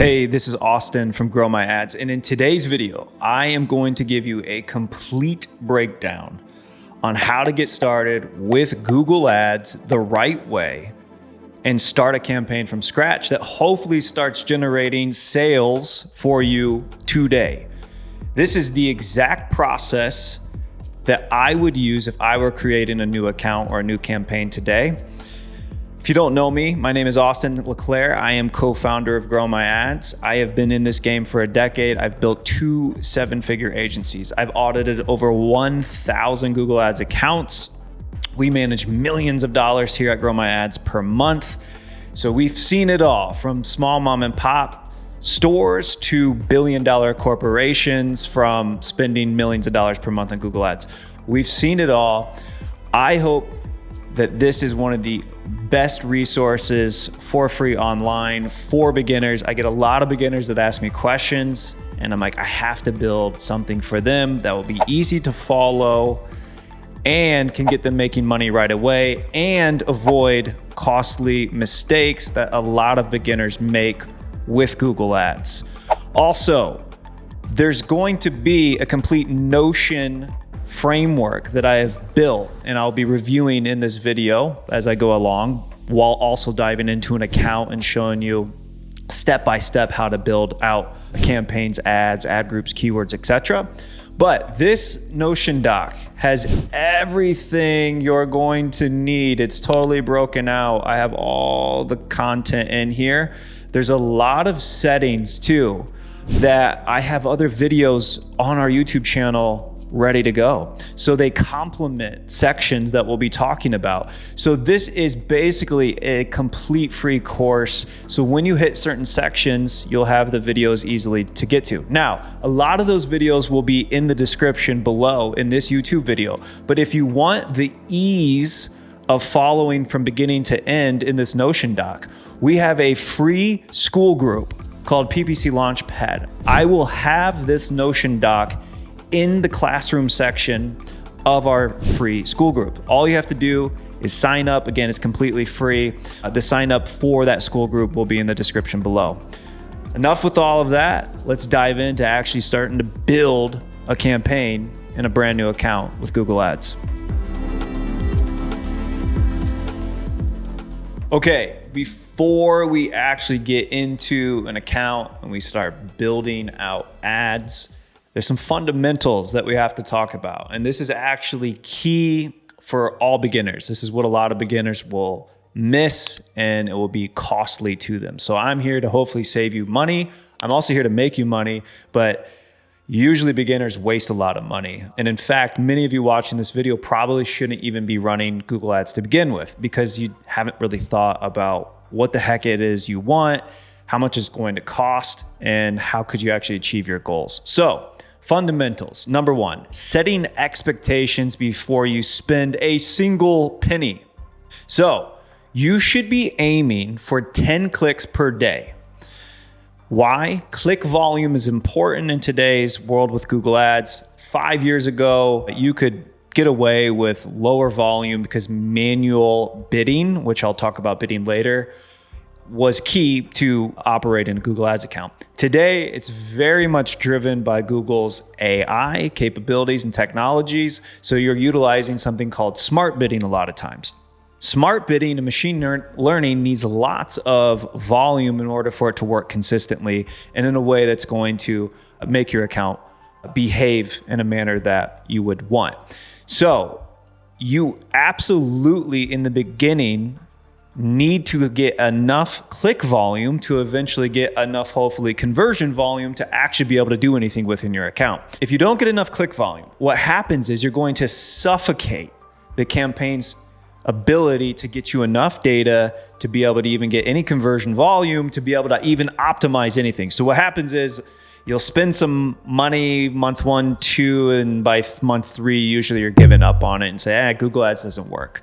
Hey, this is Austin from Grow My Ads, and in today's video, I am going to give you a complete breakdown on how to get started with Google Ads the right way and start a campaign from scratch that hopefully starts generating sales for you today. This is the exact process that I would use if I were creating a new account or a new campaign today. If you don't know me, my name is Austin LeClaire. I am co-founder of Grow My Ads. I have been in this game for a decade. I've built 2 7-figure agencies. I've audited over 1,000 Google Ads accounts. We manage millions of dollars here at Grow My Ads per month. So we've seen it all, from small mom and pop stores to billion-dollar corporations, from spending millions of dollars per month on Google Ads. We've seen it all. I hope that this is one of the best resources for free online for beginners. I get a lot of beginners that ask me questions, and I'm like, I have to build something for them that will be easy to follow and can get them making money right away and avoid costly mistakes that a lot of beginners make with Google Ads. Also, there's going to be a complete Notion framework that I have built, and I'll be reviewing in this video as I go along, while also diving into an account and showing you step by step how to build out campaigns, ads, ad groups, keywords, etc. But this Notion doc has everything you're going to need. It's totally broken out. I have all the content in here. There's a lot of settings too that I have other videos on our YouTube channel ready to go. So they complement sections that we'll be talking about. So this is basically a complete free course. So when you hit certain sections, you'll have the videos easily to get to. Now, a lot of those videos will be in the description below in this YouTube video. But if you want the ease of following from beginning to end in this Notion doc, we have a free school group called PPC Launchpad. I will have this Notion doc in the classroom section of our free school group. All you have to do is sign up. Again, it's completely free. The sign up for that school group will be in the description below. Enough with all of that. Let's dive into actually starting to build a campaign in a brand new account with Google Ads. Okay, before we actually get into an account and we start building out ads, there's some fundamentals that we have to talk about. And this is actually key for all beginners. This is what a lot of beginners will miss, and it will be costly to them. So I'm here to hopefully save you money. I'm also here to make you money, but usually beginners waste a lot of money. And in fact, many of you watching this video probably shouldn't even be running Google Ads to begin with, because you haven't really thought about what the heck it is you want, how much it's going to cost, and how could you actually achieve your goals. So fundamentals. Number 1, setting expectations before you spend a single penny. So you should be aiming for 10 clicks per day. Why? Click volume is important in today's world with Google Ads. 5 years ago, you could get away with lower volume because manual bidding, which I'll talk about bidding later, was key to operate in a Google Ads account. Today, it's very much driven by Google's AI capabilities and technologies. So you're utilizing something called smart bidding a lot of times. Smart bidding and machine learning needs lots of volume in order for it to work consistently and in a way that's going to make your account behave in a manner that you would want. So you absolutely, in the beginning, need to get enough click volume to eventually get enough, hopefully, conversion volume to actually be able to do anything within your account. If you don't get enough click volume, what happens is you're going to suffocate the campaign's ability to get you enough data to be able to even get any conversion volume, to be able to even optimize anything. So what happens is you'll spend some money month 1, 2, and by month 3, usually you're giving up on it and say, Google Ads doesn't work.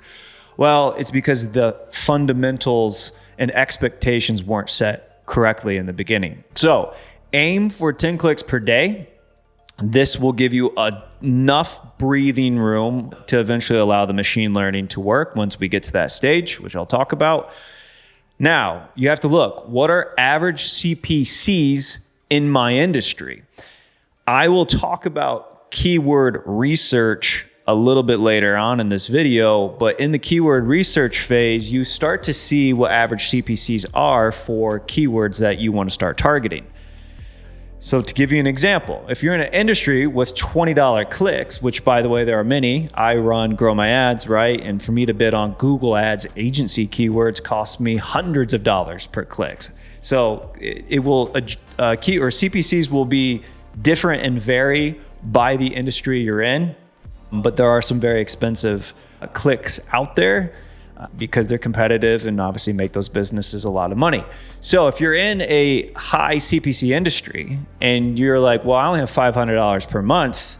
Well, it's because the fundamentals and expectations weren't set correctly in the beginning. So aim for 10 clicks per day. This will give you enough breathing room to eventually allow the machine learning to work once we get to that stage, which I'll talk about. Now, you have to look, what are average CPCs in my industry? I will talk about keyword research a little bit later on in this video, but in the keyword research phase, you start to see what average CPCs are for keywords that you want to start targeting. So to give you an example, if you're in an industry with $20 clicks, which by the way, there are many, I run Grow My Ads, right? And for me to bid on Google Ads agency keywords costs me hundreds of dollars per clicks. So it will, key or CPCs will be different and vary by the industry you're in, but there are some very expensive clicks out there because they're competitive and obviously make those businesses a lot of money. So if you're in a high CPC industry and you're like, well, I only have $500 per month,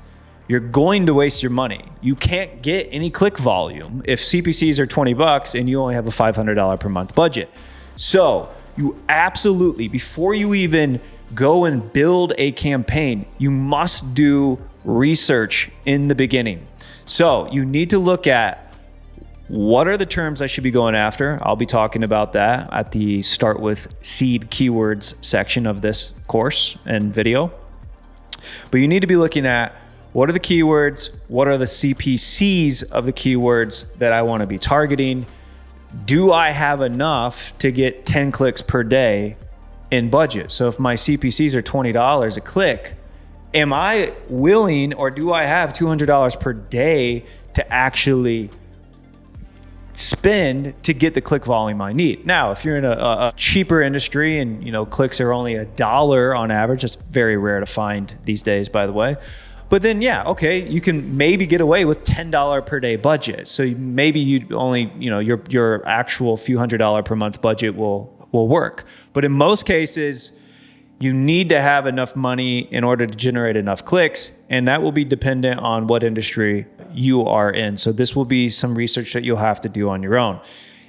you're going to waste your money. You can't get any click volume if CPCs are 20 bucks and you only have a $500 per month budget. So you absolutely, before you even go and build a campaign, you must do research in the beginning. So you need to look at what are the terms I should be going after. I'll be talking about that at the Start with Seed Keywords section of this course and video. But you need to be looking at what are the keywords, what are the CPCs of the keywords that I want to be targeting. Do I have enough to get 10 clicks per day in budget? So if my CPCs are $20 a click, am I willing, or do I have $200 per day to actually spend to get the click volume I need? Now, if you're in a cheaper industry and clicks are only $1 on average, it's very rare to find these days, by the way. But then, yeah, okay, you can maybe get away with $10 per day budget. So maybe you only, your actual few $100 per month budget will work. But in most cases, you need to have enough money in order to generate enough clicks, and that will be dependent on what industry you are in. So this will be some research that you'll have to do on your own.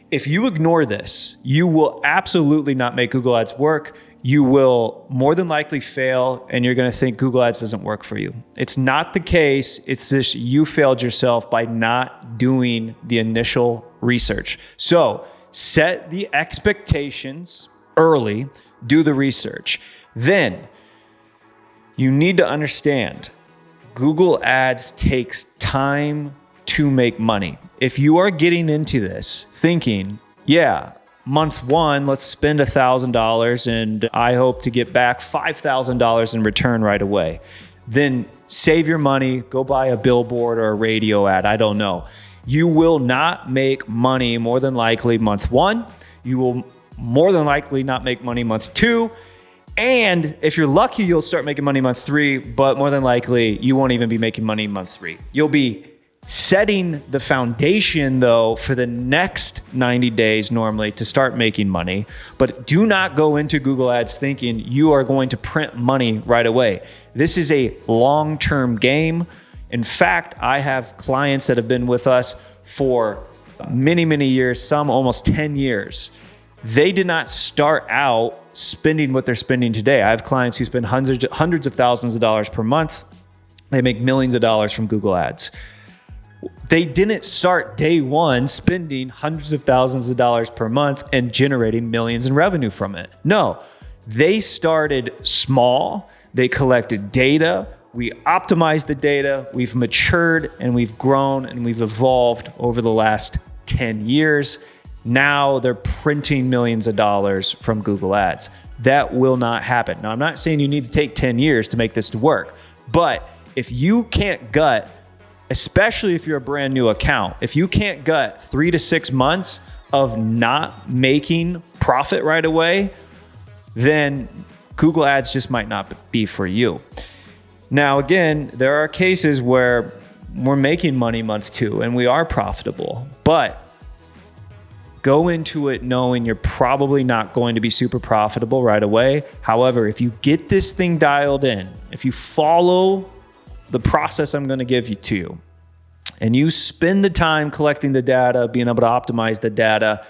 If you ignore this, you will absolutely not make Google Ads work. You will more than likely fail, and you're going to think Google Ads doesn't work for you. It's not the case. It's just you failed yourself by not doing the initial research. So set the expectations early, do the research. Then you need to understand Google Ads takes time to make money. If you are getting into this thinking, yeah, month one, let's spend $1,000 and I hope to get back $5,000 in return right away, then save your money, go buy a billboard or a radio ad. I don't know. You will not make money more than likely month one. You will more than likely not make money month two. And if you're lucky, you'll start making money month three, but more than likely you won't even be making money month three. You'll be setting the foundation though for the next 90 days normally to start making money. But do not go into Google Ads thinking you are going to print money right away. This is a long-term game. In fact, I have clients that have been with us for many, many years, some almost 10 years. They did not start out spending what they're spending today. I have clients who spend hundreds of thousands of dollars per month. They make millions of dollars from Google Ads. They didn't start day one spending hundreds of thousands of dollars per month and generating millions in revenue from it. No, they started small. They collected data. We optimized the data. We've matured and we've grown and we've evolved over the last 10 years. Now they're printing millions of dollars from Google Ads. That will not happen. Now, I'm not saying you need to take 10 years to make this to work, but if you can't gut, especially if you're a brand new account, if you can't gut 3 to 6 months of not making profit right away, then Google Ads just might not be for you. Now, again, there are cases where we're making money month two and we are profitable, but go into it knowing you're probably not going to be super profitable right away. However, if you get this thing dialed in, if you follow the process I'm going to give you to you, and you spend the time collecting the data, being able to optimize the data,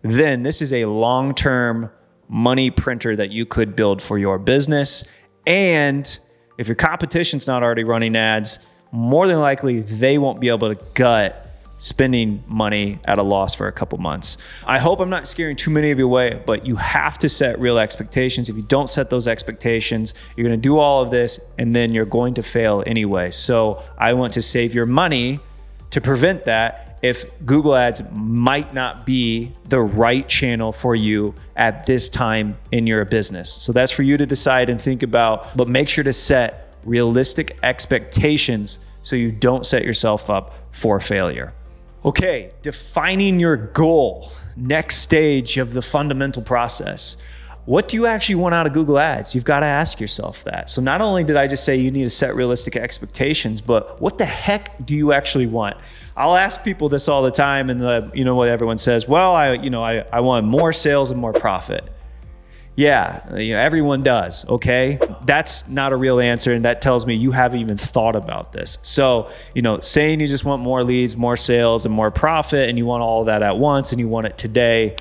then this is a long-term money printer that you could build for your business. And if your competition's not already running ads, more than likely they won't be able to gut spending money at a loss for a couple months. I hope I'm not scaring too many of you away, but you have to set real expectations. If you don't set those expectations, you're going to do all of this and then you're going to fail anyway. So I want to save your money to prevent that if Google Ads might not be the right channel for you at this time in your business. So that's for you to decide and think about, but make sure to set realistic expectations so you don't set yourself up for failure. Okay, defining your goal. Next stage of the fundamental process. What do you actually want out of Google Ads? You've got to ask yourself that. So not only did I just say you need to set realistic expectations, but what the heck do you actually want? I'll ask people this all the time, and you know what everyone says? Well, I want more sales and more profit. Yeah, everyone does, okay? That's not a real answer, and that tells me you haven't even thought about this. So, saying you just want more leads, more sales, and more profit, and you want all of that at once, and you want it today,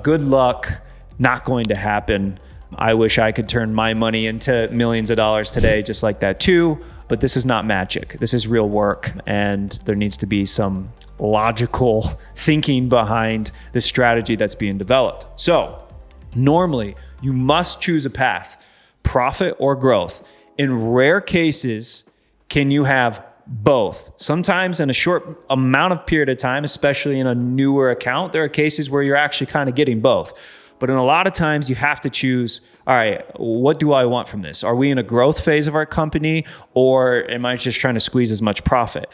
good luck, not going to happen. I wish I could turn my money into millions of dollars today just like that too, but this is not magic. This is real work, and there needs to be some logical thinking behind the strategy that's being developed. So, normally, you must choose a path, profit or growth. In rare cases, can you have both? Sometimes in a short amount of period of time, especially in a newer account, there are cases where you're actually kind of getting both. But in a lot of times you have to choose, all right, what do I want from this? Are we in a growth phase of our company, or am I just trying to squeeze as much profit?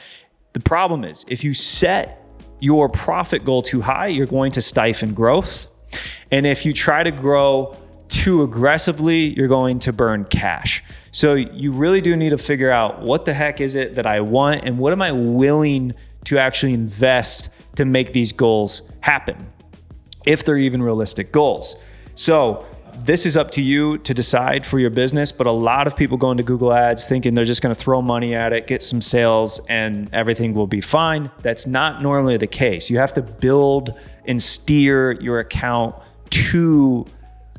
The problem is if you set your profit goal too high, you're going to stifle growth. And if you try to grow too aggressively, you're going to burn cash. So you really do need to figure out what the heck is it that I want and what am I willing to actually invest to make these goals happen, if they're even realistic goals. So this is up to you to decide for your business, but a lot of people go into Google Ads thinking they're just going to throw money at it, get some sales, and everything will be fine. That's not normally the case. You have to build and steer your account to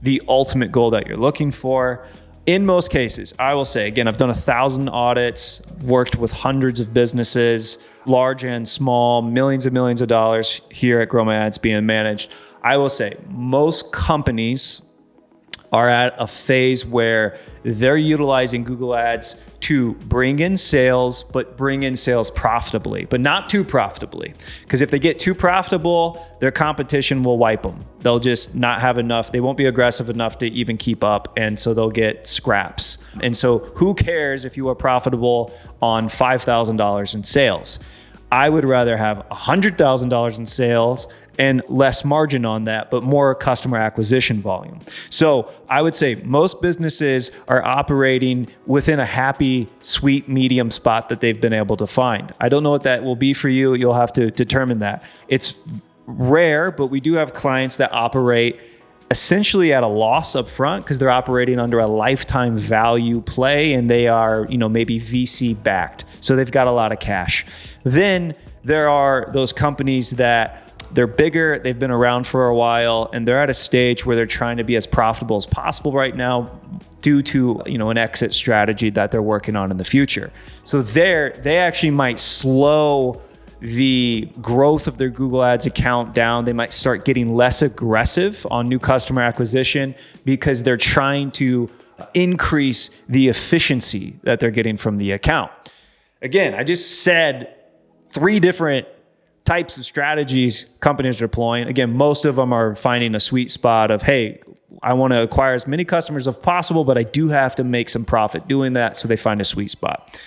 the ultimate goal that you're looking for. In most cases, I will say, again, I've done 1,000 audits, worked with hundreds of businesses, large and small, millions and millions of dollars here at Grow My Ads being managed. I will say most companies are at a phase where they're utilizing Google Ads to bring in sales, but bring in sales profitably, but not too profitably. Because if they get too profitable, their competition will wipe them. They'll just not have enough. They won't be aggressive enough to even keep up. And so they'll get scraps. And so who cares if you are profitable on $5,000 in sales? I would rather have $100,000 in sales and less margin on that, but more customer acquisition volume. So I would say most businesses are operating within a happy, sweet, medium spot that they've been able to find. I don't know what that will be for you. You'll have to determine that. It's rare, but we do have clients that operate essentially at a loss up front because they're operating under a lifetime value play and they are, maybe VC backed. So they've got a lot of cash. Then there are those companies that they're bigger, they've been around for a while, and they're at a stage where they're trying to be as profitable as possible right now due to, an exit strategy that they're working on in the future. So they actually might slow the growth of their Google Ads account down. They might start getting less aggressive on new customer acquisition because they're trying to increase the efficiency that they're getting from the account. Again, I just said 3 different types of strategies companies are deploying. Again, most of them are finding a sweet spot of, hey, I want to acquire as many customers as possible, but I do have to make some profit doing that. So they find a sweet spot.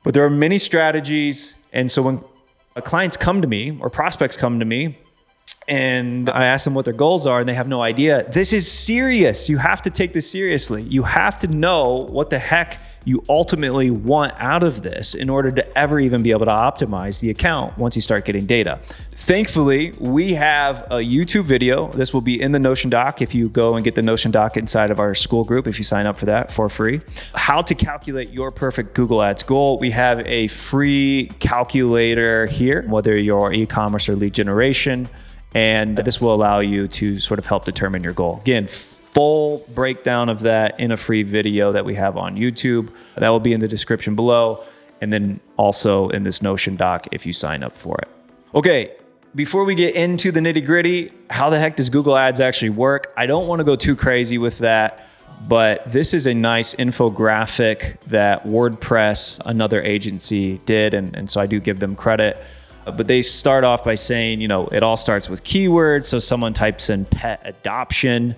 But there are many strategies. And so when clients come to me or prospects come to me and I ask them what their goals are and they have no idea, this is serious. You have to take this seriously. You have to know what the heck you ultimately want out of this in order to ever even be able to optimize the account once you start getting data. Thankfully, we have a YouTube video. This will be in the Notion doc if you go and get the Notion doc inside of our school group, if you sign up for that for free. How to calculate your perfect Google Ads goal. We have a free calculator here, whether you're e-commerce or lead generation, and this will allow you to sort of help determine your goal. Again, full breakdown of that in a free video that we have on YouTube. That will be in the description below. and then also in this Notion doc if you sign up for it. Okay, before we get into the nitty gritty, how the heck does Google Ads actually work? I don't want to go too crazy with that, but this is a nice infographic that WordPress, another agency, did, and so I do give them credit. But they start off by saying, it all starts with keywords. So someone types in pet adoption,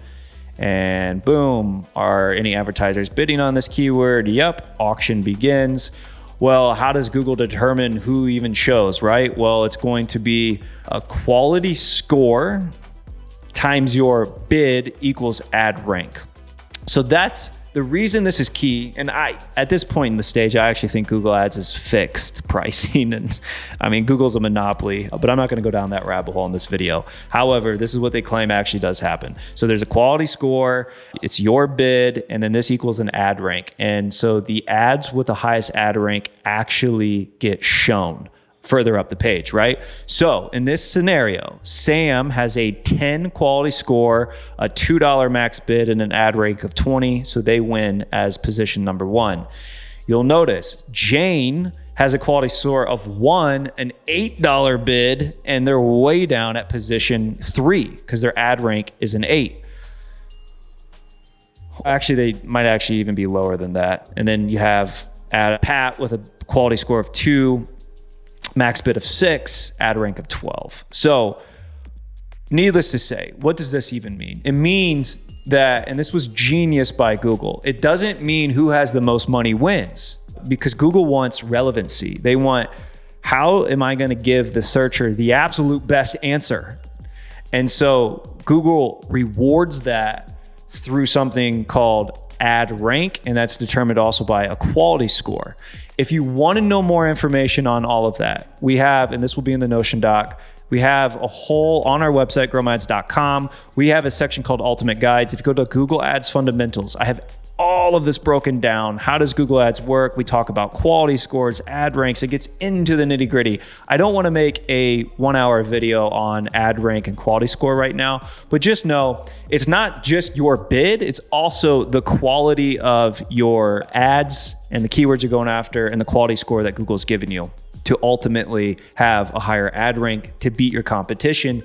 and boom, are any advertisers bidding on this keyword? Yep, auction begins. Well, how does Google determine who even shows, right? Well, it's going to be a quality score times your bid equals ad rank. So that's the reason this is key. And at this point in the stage, I actually think Google Ads is fixed pricing. And I mean, Google's a monopoly, but I'm not going to go down that rabbit hole in this video. However, this is what they claim actually does happen. So there's a quality score, it's your bid, and then this equals an ad rank. And so the ads with the highest ad rank actually get shown further up the page, right? So in this scenario, Sam has a 10 quality score, a $2 max bid, and an ad rank of 20. So they win as position number 1. You'll notice Jane has a quality score of 1, an $8 bid, and they're way down at position 3 because their ad rank is an 8. Actually, they might actually even be lower than that. And then you have Pat with a quality score of 2, max bid of 6, ad rank of 12. So needless to say, what does this even mean? It means that, and this was genius by Google, it doesn't mean who has the most money wins, because Google wants relevancy. They want, how am I going to give the searcher the absolute best answer? And so Google rewards that through something called ad rank, and that's determined also by a quality score. If you want to know more information on all of that, we have, and this will be in the Notion doc, we have a whole, on our website, growmyads.com, we have a section called Ultimate Guides. If you go to Google Ads Fundamentals, I have all of this broken down. How does Google Ads work? We talk about quality scores, ad ranks. It gets into the nitty gritty. I don't want to make a 1-hour video on ad rank and quality score right now, but just know it's not just your bid. It's also the quality of your ads and the keywords you're going after and the quality score that Google's given you to ultimately have a higher ad rank to beat your competition,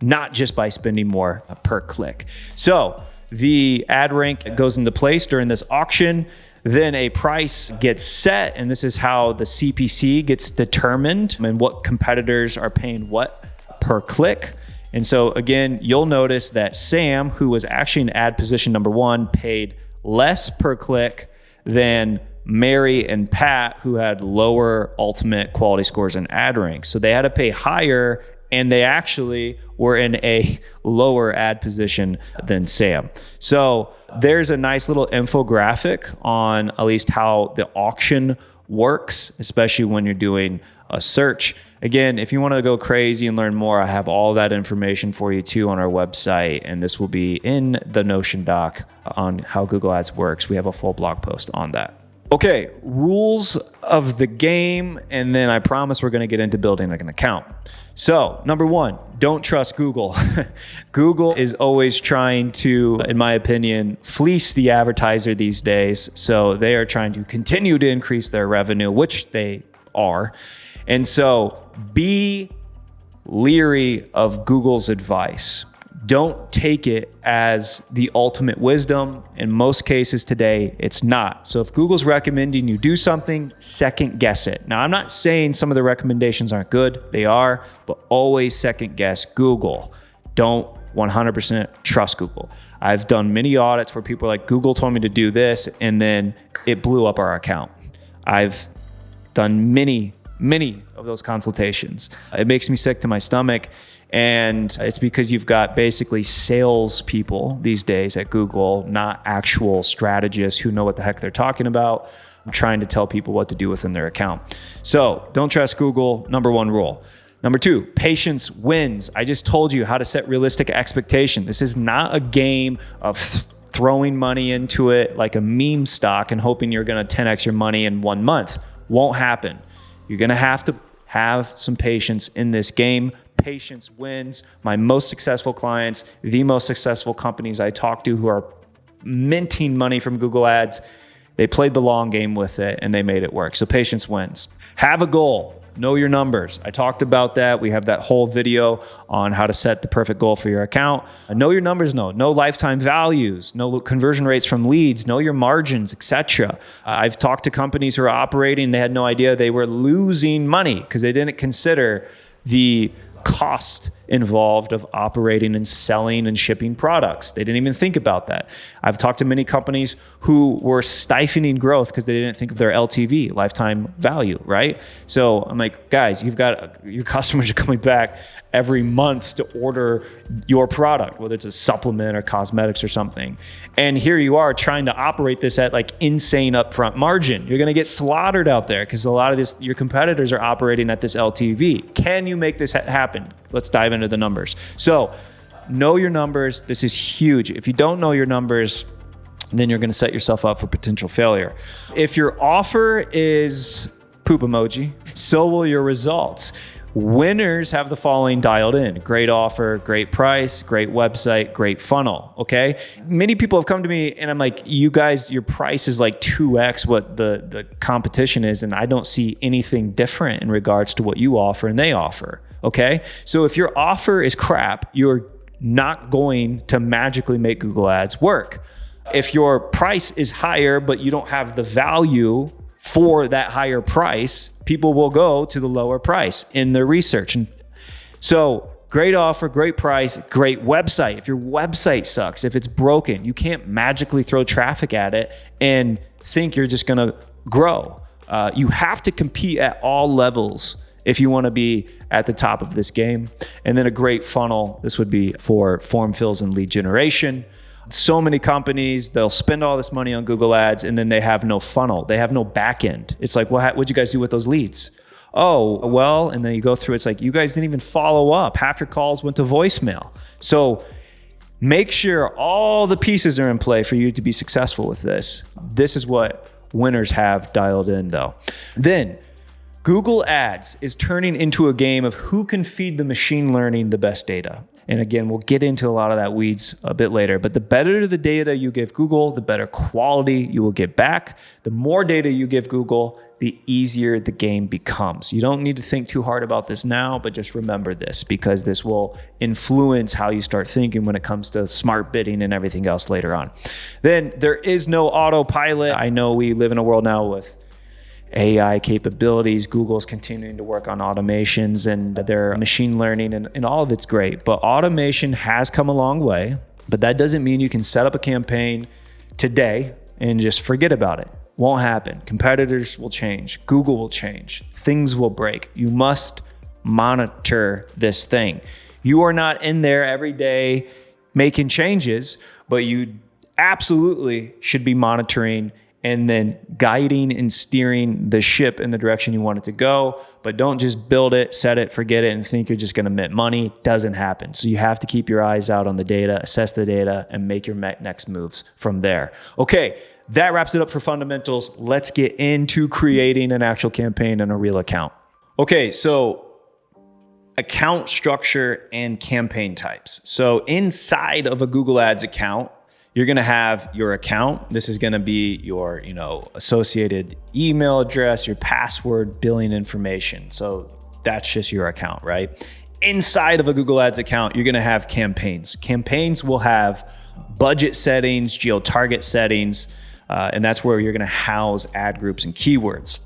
not just by spending more per click. So the ad rank goes into place during this auction. Then a price gets set, and this is how the CPC gets determined and what competitors are paying what per click. And so again, you'll notice that Sam, who was actually in ad position number 1, paid less per click than Mary and Pat, who had lower ultimate quality scores and ad ranks. So they had to pay higher, and they actually were in a lower ad position than Sam. So there's a nice little infographic on at least how the auction works, especially when you're doing a search. Again, if you want to go crazy and learn more, I have all that information for you too on our website, and this will be in the Notion doc on how Google Ads works. We have a full blog post on that. Okay, rules of the game, and then I promise we're going to get into building an account. So, number 1, don't trust Google. Google is always trying to, in my opinion, fleece the advertiser these days. So they are trying to continue to increase their revenue, which they are. And so be leery of Google's advice. Don't take it as the ultimate wisdom. In most cases today, it's not. So if Google's recommending you do something, second guess it. Now, I'm not saying some of the recommendations aren't good. They are, but always second guess Google. Don't 100% trust Google. I've done many audits where people are like, Google told me to do this, and then it blew up our account. I've done many of those consultations. It makes me sick to my stomach. And it's because you've got basically sales people these days at Google, not actual strategists who know what the heck they're talking about, trying to tell people what to do within their account. So don't trust Google, number 1 rule. Number 2, patience wins. I just told you how to set realistic expectation. This is not a game of throwing money into it like a meme stock and hoping you're going to 10x your money in 1 month. Won't happen. You're going to have some patience in this game. Patience wins. My most successful clients, the most successful companies I talk to who are minting money from Google Ads, They played the long game with it and they made it work. So patience wins. Have a goal. Know your numbers. I talked about that. We have that whole video on how to set the perfect goal for your account. Know your numbers, know lifetime values, know conversion rates from leads, know your margins, etc. I've talked to companies who are operating, they had no idea they were losing money because they didn't consider the cost involved of operating and selling and shipping products. They didn't even think about that. I've talked to many companies who were stifling growth because they didn't think of their LTV, lifetime value, right? So I'm like, guys, your customers are coming back every month to order your product, whether it's a supplement or cosmetics or something. And here you are trying to operate this at like insane upfront margin. You're going to get slaughtered out there because a lot of your competitors are operating at this LTV. Can you make this happen? Let's dive into the numbers. So know your numbers. This is huge. If you don't know your numbers, then you're going to set yourself up for potential failure. If your offer is poop emoji, so will your results. Winners have the following dialed in: great offer, great price, great website, great funnel. Okay. Many people have come to me and I'm like, you guys, your price is like 2x what the competition is. And I don't see anything different in regards to what you offer and they offer. Okay. So if your offer is crap, you're not going to magically make Google Ads work. If your price is higher, but you don't have the value for that higher price, people will go to the lower price in their research. And so great offer, great price, great website. If your website sucks, if it's broken, you can't magically throw traffic at it and think you're just going to grow. You have to compete at all levels if you want to be at the top of this game. And then a great funnel. This would be for form fills and lead generation. So many companies, they'll spend all this money on Google Ads and then they have no funnel. They have no back end. It's like, what'd you guys do with those leads? Oh, well, and then you go through, it's like, you guys didn't even follow up. Half your calls went to voicemail. So make sure all the pieces are in play for you to be successful with this. This is what winners have dialed in though. Then Google Ads is turning into a game of who can feed the machine learning the best data. And again, we'll get into a lot of that weeds a bit later, but the better the data you give Google, the better quality you will get back. The more data you give Google, the easier the game becomes. You don't need to think too hard about this now, but just remember this because this will influence how you start thinking when it comes to smart bidding and everything else later on. Then there is no autopilot. I know we live in a world now with AI capabilities. Google's continuing to work on automations and their machine learning and all of it's great. But automation has come a long way, but that doesn't mean you can set up a campaign today and just forget about it. Won't happen. Competitors will change. Google will change. Things will break. You must monitor this thing. You are not in there every day making changes, but you absolutely should be monitoring and then guiding and steering the ship in the direction you want it to go. But don't just build it, set it, forget it, and think you're just gonna mint money. Doesn't happen. So you have to keep your eyes out on the data, assess the data, and make your next moves from there. Okay, that wraps it up for fundamentals. Let's get into creating an actual campaign and a real account. Okay, so account structure and campaign types. So inside of a Google Ads account, you're going to have your account. This is going to be your, associated email address, your password, billing information. So that's just your account, right? Inside of a Google Ads account, you're going to have campaigns. Campaigns will have budget settings, geo-target settings, and that's where you're going to house ad groups and keywords.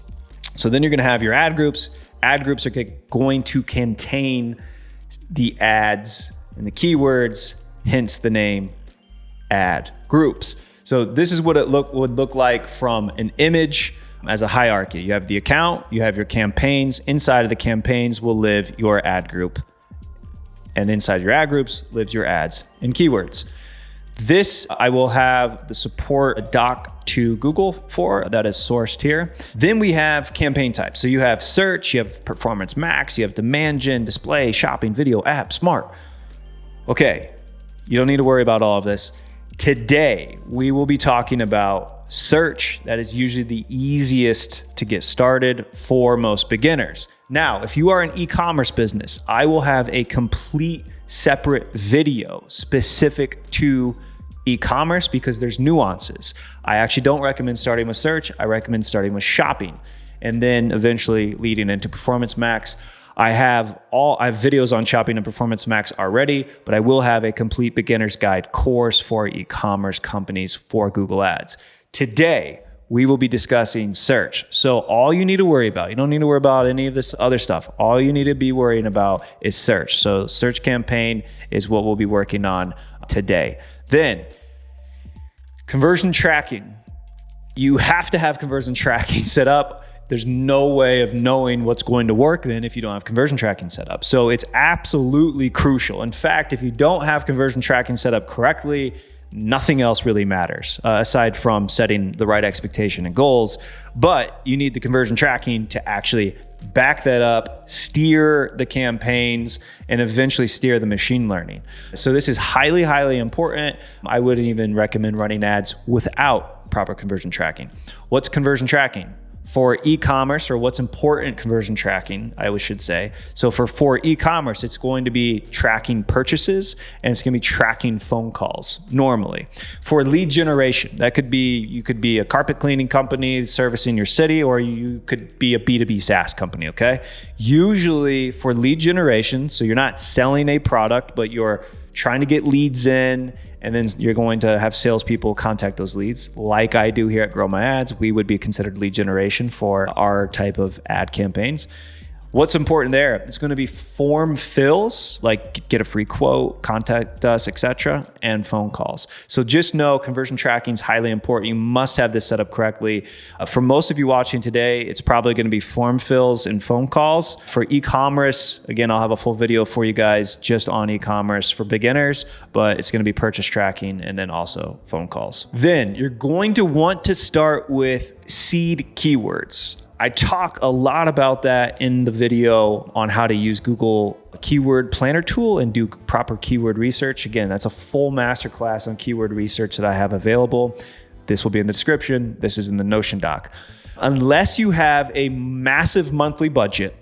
So then you're going to have your ad groups. Ad groups are going to contain the ads and the keywords, hence the name ad groups. So this is what it would look like from an image as a hierarchy. You have the account, you have your campaigns. Inside of the campaigns will live your ad group. And inside your ad groups lives your ads and keywords. This I will have the support doc to Google for, that is sourced here. Then we have campaign types. So you have search, you have performance max, you have demand gen, display, shopping, video, app, smart. Okay, you don't need to worry about all of this. Today, we will be talking about search. That is usually the easiest to get started for most beginners. Now, if you are an e-commerce business, I will have a complete separate video specific to e-commerce because there's nuances. I actually don't recommend starting with search. I recommend starting with shopping and then eventually leading into Performance Max. I have videos on shopping and Performance Max already, but I will have a complete beginner's guide course for e-commerce companies for Google Ads. Today, we will be discussing search. So all you need to worry about, you don't need to worry about any of this other stuff. All you need to be worrying about is search. So search campaign is what we'll be working on today. Then conversion tracking. You have to have conversion tracking set up. There's no way of knowing what's going to work then if you don't have conversion tracking set up. So it's absolutely crucial. In fact, if you don't have conversion tracking set up correctly, nothing else really matters aside from setting the right expectation and goals. But you need the conversion tracking to actually back that up, steer the campaigns, and eventually steer the machine learning. So this is highly, highly important. I wouldn't even recommend running ads without proper conversion tracking. What's conversion tracking? For e-commerce, or what's important conversion tracking, I should say. So for e-commerce, it's going to be tracking purchases and it's going to be tracking phone calls normally. For lead generation, that could be, you could be a carpet cleaning company servicing your city, or you could be a B2B SaaS company, okay? Usually for lead generation, so you're not selling a product, but you're trying to get leads in, and then you're going to have salespeople contact those leads like I do here at Grow My Ads. We would be considered lead generation for our type of ad campaigns. What's important there? It's going to be form fills, like get a free quote, contact us, etc., and phone calls. So just know conversion tracking is highly important. You must have this set up correctly. For most of you watching today, it's probably going to be form fills and phone calls. For e-commerce, again, I'll have a full video for you guys just on e-commerce for beginners, but it's going to be purchase tracking and then also phone calls. Then you're going to want to start with seed keywords. I talk a lot about that in the video on how to use Google Keyword Planner tool and do proper keyword research. Again, that's a full masterclass on keyword research that I have available. This will be in the description. This is in the Notion doc. Unless you have a massive monthly budget,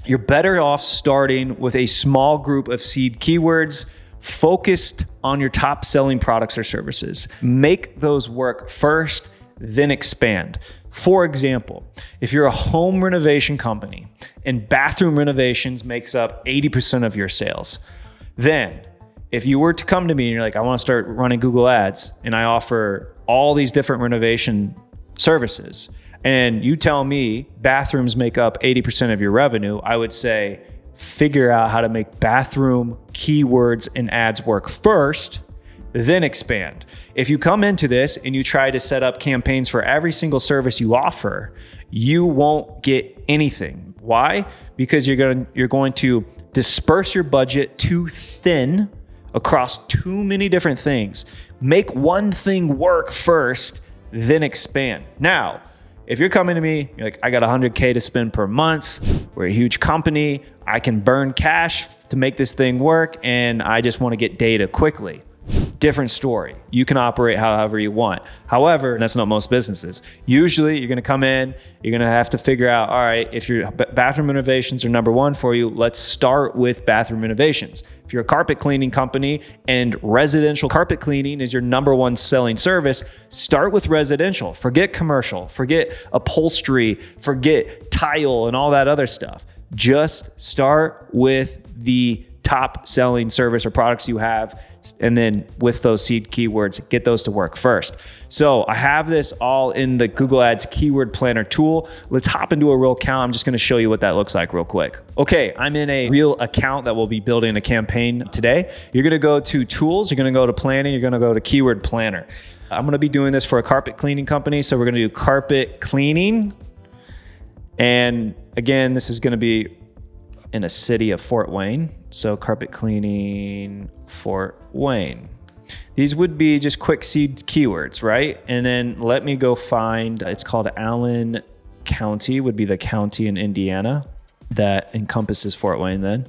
you're better off starting with a small group of seed keywords focused on your top selling products or services. Make those work first, then expand. For example, if you're a home renovation company and bathroom renovations makes up 80% of your sales, then if you were to come to me and you're like, I want to start running Google Ads and I offer all these different renovation services, and you tell me bathrooms make up 80% of your revenue, I would say, figure out how to make bathroom keywords and ads work first, then expand. If you come into this and you try to set up campaigns for every single service you offer, you won't get anything. Why? Because you're going to disperse your budget too thin across too many different things. Make one thing work first, then expand. Now, if you're coming to me, you're like, I got $100K to spend per month. We're a huge company. I can burn cash to make this thing work, and I just want to get data quickly. Different story. You can operate however you want. However, and that's not most businesses. Usually you're going to come in, you're going to have to figure out, all right, if your bathroom renovations are number one for you, let's start with bathroom renovations. If you're a carpet cleaning company and residential carpet cleaning is your number one selling service, start with residential. Forget commercial, forget upholstery, forget tile and all that other stuff. Just start with the top selling service or products you have, and then with those seed keywords, get those to work first. So I have this all in the Google Ads Keyword Planner tool. Let's hop into a real account. I'm just going to show you what that looks like real quick. Okay, I'm in a real account that will be building a campaign today. You're going to go to Tools, you're going to go to Planning, you're going to go to Keyword Planner. I'm going to be doing this for a carpet cleaning company. So we're going to do carpet cleaning. And again, this is going to be in a city of Fort Wayne. So carpet cleaning, Fort Wayne. These would be just quick seed keywords, right? And then let me go find, it's called Allen County, would be the county in Indiana that encompasses Fort Wayne then.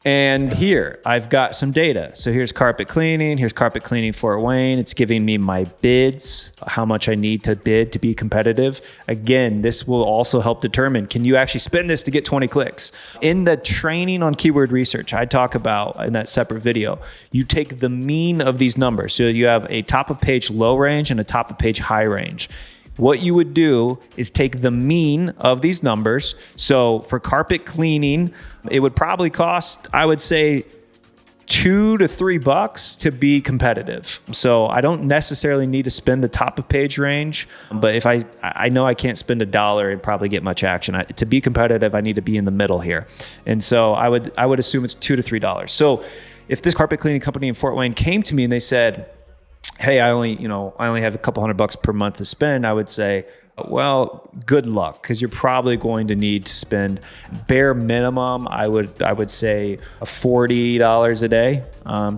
And here I've got some data. So here's carpet cleaning. Here's carpet cleaning Fort Wayne. It's giving me my bids, how much I need to bid to be competitive. Again, this will also help determine, can you actually spend this to get 20 clicks? In the training on keyword research, I talk about in that separate video, you take the mean of these numbers. So you have a top of page low range and a top of page high range. What you would do is take the mean of these numbers. So for carpet cleaning, it would probably cost, I would say, $2 to $3 to be competitive. So I don't necessarily need to spend the top of page range, but if I know I can't spend $1 and probably get much action. To be competitive, I need to be in the middle here. And so I would assume it's $2 to $3. So if this carpet cleaning company in Fort Wayne came to me and they said, hey, I only have a couple $100 per month to spend, I would say, well, good luck, because you're probably going to need to spend bare minimum. I would say $40 a day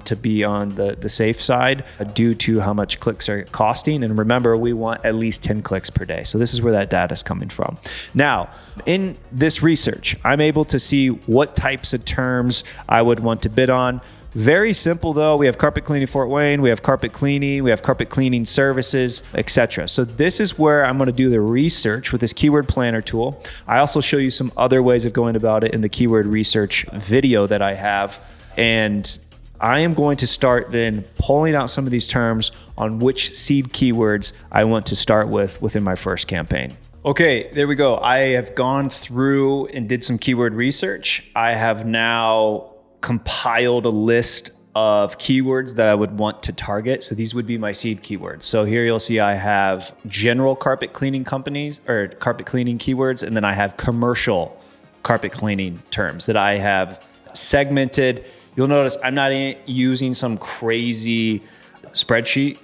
to be on the safe side due to how much clicks are costing. And remember, we want at least 10 clicks per day. So this is where that data is coming from. Now, in this research, I'm able to see what types of terms I would want to bid on. Very simple though. We have carpet cleaning Fort Wayne, we have carpet cleaning services, etc. So this is where I'm going to do the research with this keyword planner tool. I also show you some other ways of going about it in the keyword research video that I have. And I am going to start then pulling out some of these terms on which seed keywords I want to start with within my first campaign. Okay, there we go. I have gone through and did some keyword research. I have now compiled a list of keywords that I would want to target. So these would be my seed keywords. So here you'll see I have general carpet cleaning companies or carpet cleaning keywords, and then I have commercial carpet cleaning terms that I have segmented. You'll notice I'm not using some crazy spreadsheet.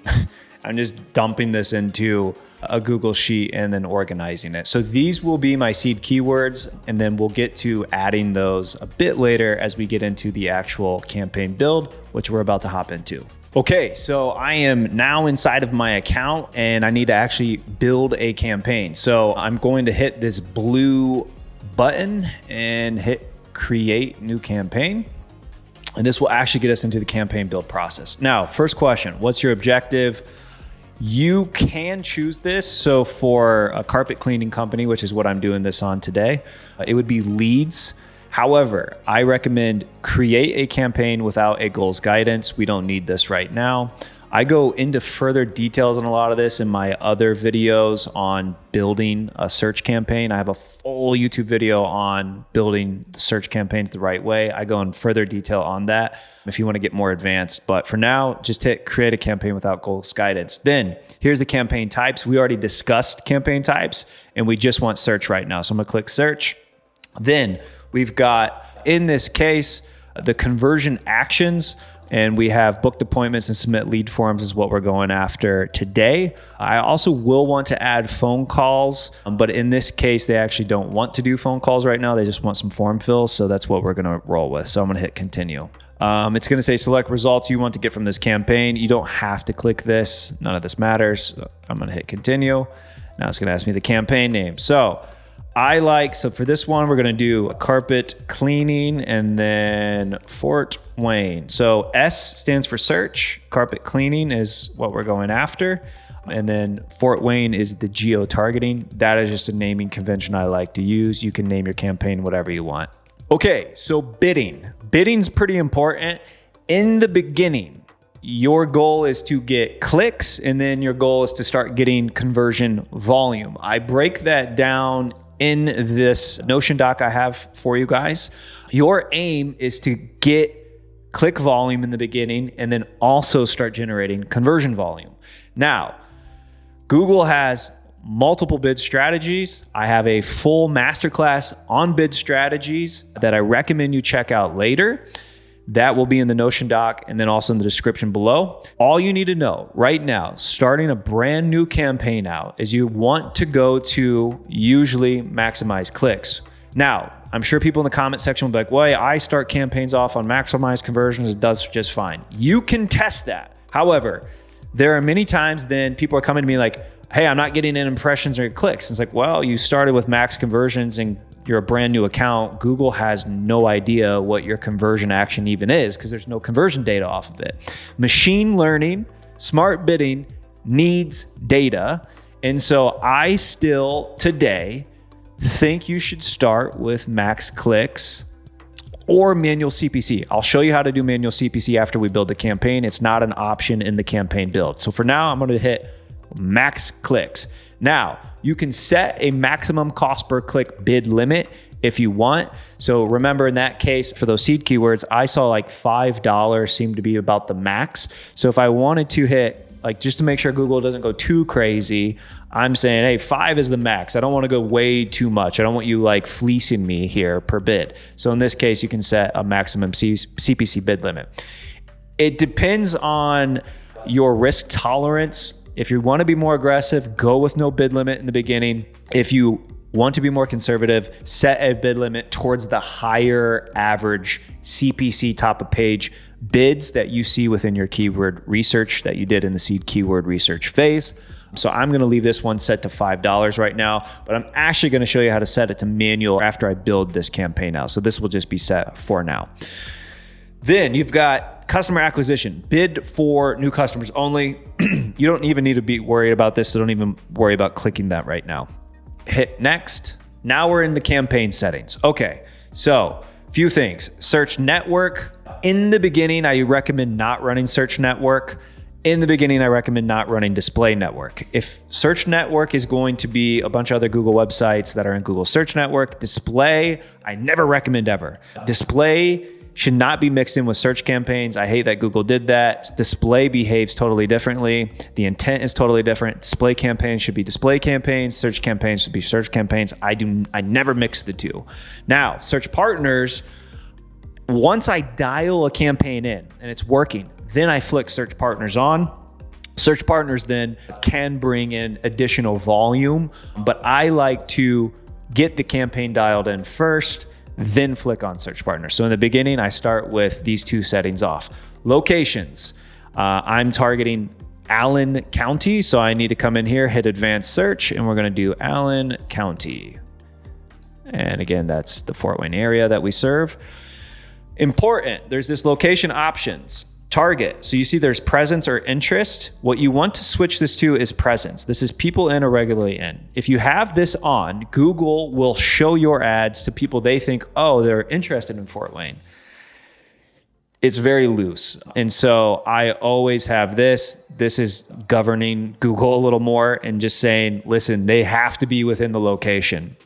I'm just dumping this into a Google sheet and then organizing it. So these will be my seed keywords, and then we'll get to adding those a bit later as we get into the actual campaign build, which we're about to hop into. Okay, so I am now inside of my account and I need to actually build a campaign. So I'm going to hit this blue button and hit create new campaign. And this will actually get us into the campaign build process. Now, first question, what's your objective? You can choose this. So for a carpet cleaning company, which is what I'm doing this on today, it would be leads. However, I recommend create a campaign without a goals guidance. We don't need this right now. I go into further details on a lot of this in my other videos on building a search campaign. I have a full YouTube video on building the search campaigns the right way. I go in further detail on that if you want to get more advanced. But for now, just hit create a campaign without goals guidance. Then here's the campaign types. We already discussed campaign types and we just want search right now. So I'm gonna click search. Then we've got, in this case, the conversion actions. And we have booked appointments and submit lead forms is what we're going after today. I also will want to add phone calls, but in this case, they actually don't want to do phone calls right now. They just want some form fills. So that's what we're going to roll with. So I'm going to hit continue. It's going to say select results you want to get from this campaign. You don't have to click this. None of this matters. So I'm going to hit continue. Now it's going to ask me the campaign name. So for this one, we're going to do a carpet cleaning and then Fort Wayne. So S stands for search. Carpet cleaning is what we're going after. And then Fort Wayne is the geo targeting. That is just a naming convention I like to use. You can name your campaign whatever you want. Okay, so bidding. Bidding's pretty important. In the beginning, your goal is to get clicks, and then your goal is to start getting conversion volume. I break that down in this Notion doc I have for you guys. Your aim is to get click volume in the beginning and then also start generating conversion volume. Now, Google has multiple bid strategies. I have a full masterclass on bid strategies that I recommend you check out later. That will be in the Notion doc and then also in the description below. All you need to know right now, starting a brand new campaign out, is you want to go to usually maximize clicks. Now, I'm sure people in the comment section will be like, well, I start campaigns off on maximize conversions. It does just fine. You can test that. However, there are many times then people are coming to me like, hey, I'm not getting in impressions or clicks. It's like, well, you started with max conversions and you're a brand new account, Google has no idea what your conversion action even is because there's no conversion data off of it. Machine learning, smart bidding needs data. And so I still today think you should start with max clicks or manual CPC. I'll show you how to do manual CPC after we build the campaign. It's not an option in the campaign build. So for now, I'm going to hit max clicks. Now, you can set a maximum cost per click bid limit if you want. So remember in that case, for those seed keywords, I saw like $5 seemed to be about the max. So if I wanted to hit, like just to make sure Google doesn't go too crazy, I'm saying, hey, 5 is the max. I don't want to go way too much. I don't want you like fleecing me here per bid. So in this case, you can set a maximum CPC bid limit. It depends on your risk tolerance. If you want to be more aggressive, go with no bid limit in the beginning. If you want to be more conservative, set a bid limit towards the higher average CPC top of page bids that you see within your keyword research that you did in the seed keyword research phase. So I'm going to leave this one set to $5 right now, but I'm actually going to show you how to set it to manual after I build this campaign out. So this will just be set for now. Then you've got customer acquisition, bid for new customers only. You don't even need to be worried about this, so don't even worry about clicking that right now. Hit next. Now we're in the campaign settings. Okay, so a few things. Search network. In the beginning, I recommend not running search network. In the beginning, I recommend not running display network. If search network is going to be a bunch of other Google websites that are in Google search network, display, I never recommend ever. Display should not be mixed in with search campaigns. I hate that Google did that. Display behaves totally differently. The intent is totally different. Display campaigns should be display campaigns. Search campaigns should be search campaigns. I never mix the two. Now, search partners, once I dial a campaign in and it's working, then I flick search partners on. Search partners then can bring in additional volume, but I like to get the campaign dialed in first, then flick on search partners. So in the beginning, I start with these two settings off. Locations, I'm targeting Allen County. So I need to come in here, hit advanced search, and we're gonna do Allen County. And again, that's the Fort Wayne area that we serve. Important, there's this location options. Target, so you see there's presence or interest. What you want to switch this to is presence. This is people in or regularly in. If you have this on, Google will show your ads to people they think, oh, they're interested in Fort Wayne. It's very loose. And so I always have this. This is governing Google a little more and just saying, listen, they have to be within the location,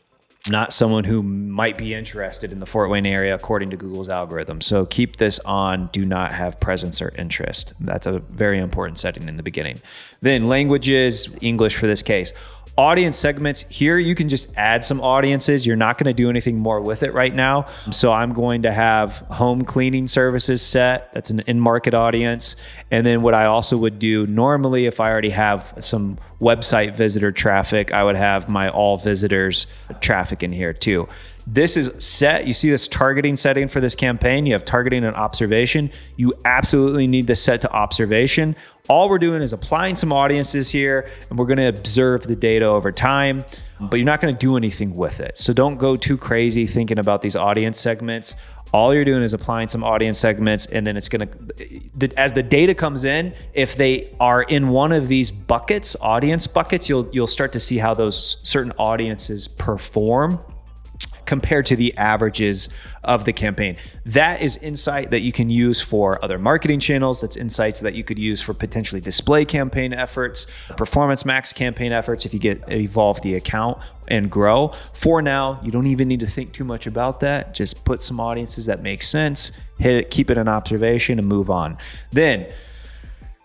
not someone who might be interested in the Fort Wayne area according to Google's algorithm. So keep this on, do not have presence or interest. That's a very important setting in the beginning. Then languages, English for this case. Audience segments, here you can just add some audiences. You're not gonna do anything more with it right now. So I'm going to have home cleaning services set. That's an in-market audience. And then what I also would do normally, if I already have some website visitor traffic, I would have my all visitors traffic in here too. This is set. You see this targeting setting for this campaign. You have targeting and observation. You absolutely need this set to observation. All we're doing is applying some audiences here, and we're going to observe the data over time, but you're not going to do anything with it. So don't go too crazy thinking about these audience segments. All you're doing is applying some audience segments, and then it's going to, as the data comes in, if they are in one of these buckets, audience buckets, you'll start to see how those certain audiences perform compared to the averages of the campaign. That is insight that you can use for other marketing channels. That's insights that you could use for potentially display campaign efforts, performance max campaign efforts if you evolve the account and grow. For now, you don't even need to think too much about that. Just put some audiences that make sense, hit it, keep it an observation, and move on. Then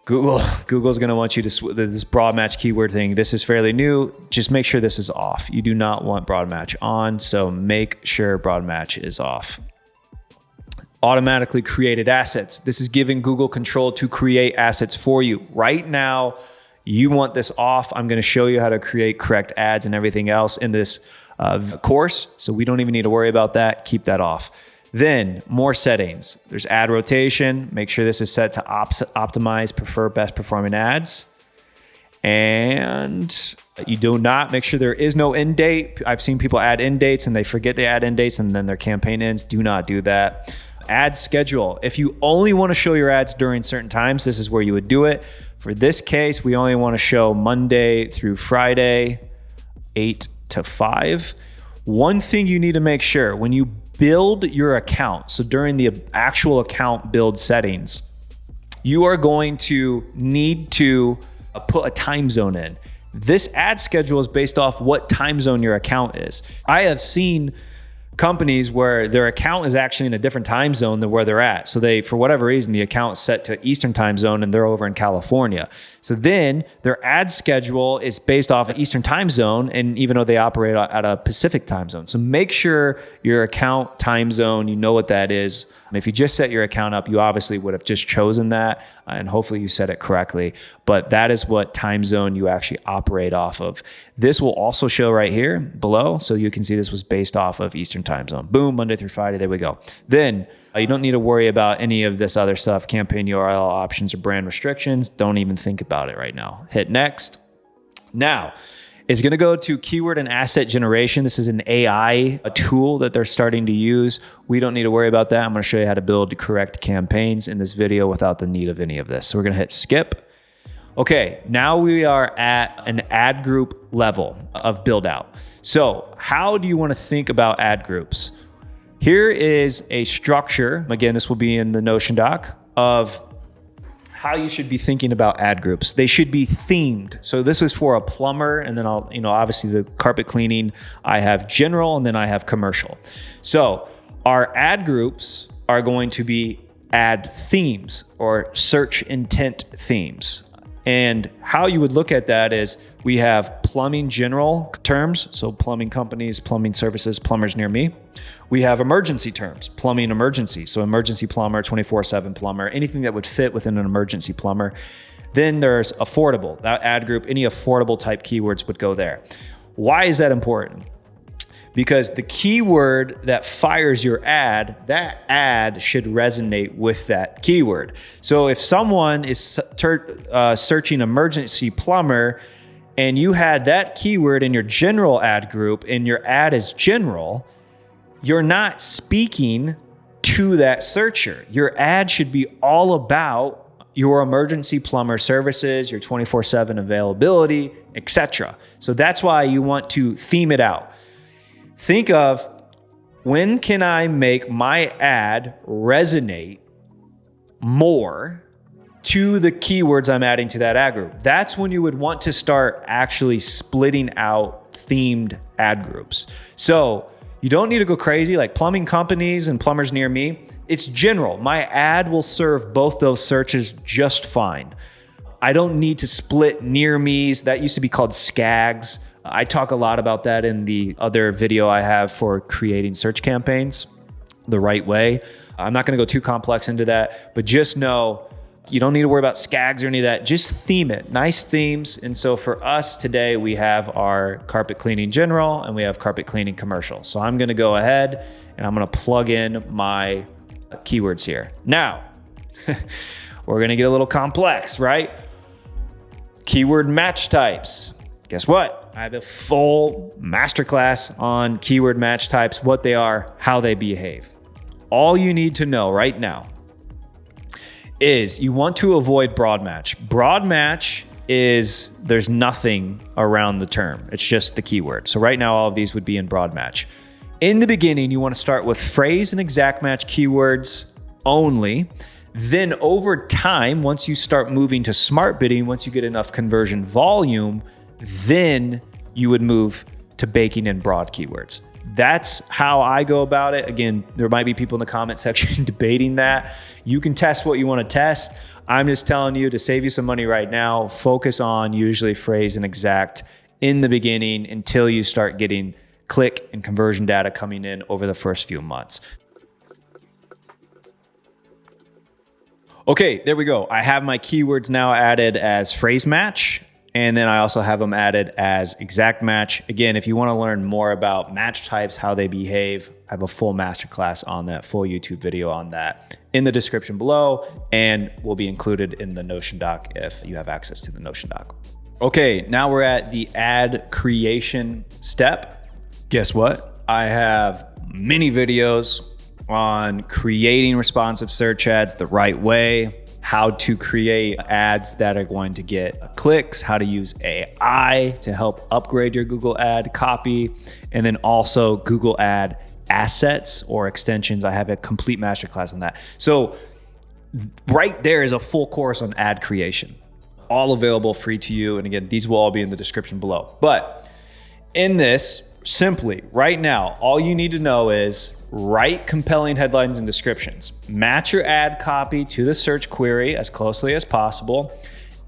Google's going to want you to this broad match keyword thing. This is fairly new. Just make sure this is off. You do not want broad match on, so make sure broad match is off. Automatically created assets. This is giving Google control to create assets for you. Right now, you want this off. I'm going to show you how to create correct ads and everything else in this course, so we don't even need to worry about that. Keep that off. Then more settings. There's ad rotation. Make sure this is set to optimize, prefer best performing ads. And And you do not, make sure there is no end date. I've seen people add end dates and they forget they add end dates and then their campaign ends. Do not do that. Ad schedule. If you only want to show your ads during certain times, this is where you would do it. For this case, we only want to show Monday through Friday, 8 to 5. One thing you need to make sure when you build your account, so during the actual account build settings, you are going to need to put a time zone in. This ad schedule is based off what time zone your account is. I have seen companies where their account is actually in a different time zone than where they're at. So they, for whatever reason, the account is set to Eastern time zone and they're over in California. So then their ad schedule is based off of Eastern time zone, and even though they operate at a Pacific time zone. So make sure your account time zone, you know what that is. If you just set your account up, you obviously would have just chosen that, and hopefully you set it correctly. But that is what time zone you actually operate off of. This will also show right here below, so you can see this was based off of Eastern time zone. Boom, Monday through Friday, there we go. Then you don't need to worry about any of this other stuff, campaign URL options or brand restrictions. Don't even think about it right now. Hit next. Now, it's going to go to keyword and asset generation. This is an AI tool that they're starting to use. We don't need to worry about that. I'm going to show you how to build correct campaigns in this video without the need of any of this. So we're going to hit skip. Okay, now we are at an ad group level of build out. So how do you want to think about ad groups? Here is a structure. Again, this will be in the Notion doc of how you should be thinking about ad groups. They should be themed. So this is for a plumber, and then I'll, obviously the carpet cleaning, I have general, and then I have commercial. So our ad groups are going to be ad themes or search intent themes. And how you would look at that is we have plumbing general terms, so plumbing companies, plumbing services, plumbers near me. We have emergency terms, plumbing emergency, so emergency plumber, 24/7 plumber, anything that would fit within an emergency plumber. Then there's affordable, that ad group, any affordable type keywords would go there. Why is that important? Because the keyword that fires your ad, that ad should resonate with that keyword. So if someone is searching emergency plumber and you had that keyword in your general ad group and your ad is general, you're not speaking to that searcher. Your ad should be all about your emergency plumber services, your 24/7 availability, etc. So that's why you want to theme it out. Think of, when can I make my ad resonate more to the keywords I'm adding to that ad group? That's when you would want to start actually splitting out themed ad groups. So you don't need to go crazy like plumbing companies and plumbers near me. It's general. My ad will serve both those searches just fine. I don't need to split near me's. That used to be called SCAGs. I talk a lot about that in the other video I have for creating search campaigns the right way. I'm not going to go too complex into that, but just know you don't need to worry about SCAGs or any of that. Just theme it, nice themes. And so for us today, we have our carpet cleaning general and we have carpet cleaning commercial. So I'm going to go ahead and I'm going to plug in my keywords here. Now, we're going to get a little complex, right? Keyword match types. Guess what? I have a full masterclass on keyword match types, what they are, how they behave. All you need to know right now is you want to avoid broad match. Broad match is there's nothing around the term. It's just the keyword. So right now, all of these would be in broad match. In the beginning, you want to start with phrase and exact match keywords only. Then over time, once you start moving to smart bidding, once you get enough conversion volume, then you would move to baking in broad keywords. That's how I go about it. Again, there might be people in the comment section debating that. You can test what you want to test. I'm just telling you to save you some money right now, focus on usually phrase and exact in the beginning until you start getting click and conversion data coming in over the first few months. Okay, there we go. I have my keywords now added as phrase match. And then I also have them added as exact match. Again, if you want to learn more about match types, how they behave, I have a full masterclass on that, full YouTube video on that in the description below, and will be included in the Notion doc if you have access to the Notion doc. Okay, now we're at the ad creation step. Guess what? I have many videos on creating responsive search ads the right way, how to create ads that are going to get clicks, how to use AI to help upgrade your Google ad copy, and then also Google ad assets or extensions. I have a complete masterclass on that. So right there is a full course on ad creation, all available free to you. And again, these will all be in the description below. But in this, simply right now, all you need to know is write compelling headlines and descriptions. Match your ad copy to the search query as closely as possible.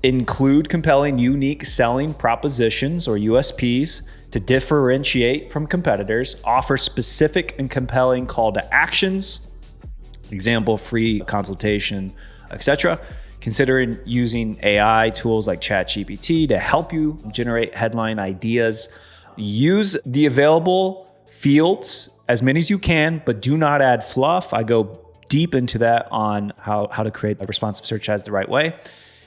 Include compelling, unique selling propositions or USPs to differentiate from competitors. Offer specific and compelling call to actions. Example, free consultation, etc. Considering using AI tools like ChatGPT to help you generate headline ideas. Use the available fields, as many as you can, but do not add fluff. I go deep into that on how to create a responsive search ads the right way.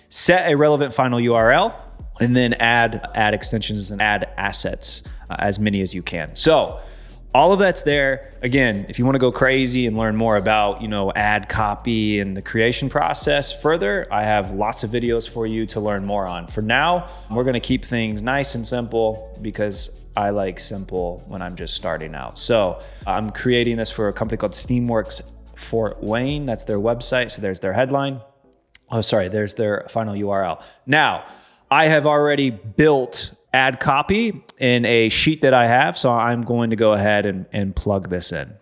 Set a relevant final URL, and then add ad extensions and ad assets, as many as you can. So all of that's there. Again, if you want to go crazy and learn more about, ad copy and the creation process further, I have lots of videos for you to learn more on. For now, we're going to keep things nice and simple because I like simple when I'm just starting out. So I'm creating this for a company called Steamworks Fort Wayne. That's their website. So there's their headline. Oh, sorry, there's their final URL. Now, I have already built ad copy in a sheet that I have, so I'm going to go ahead and plug this in.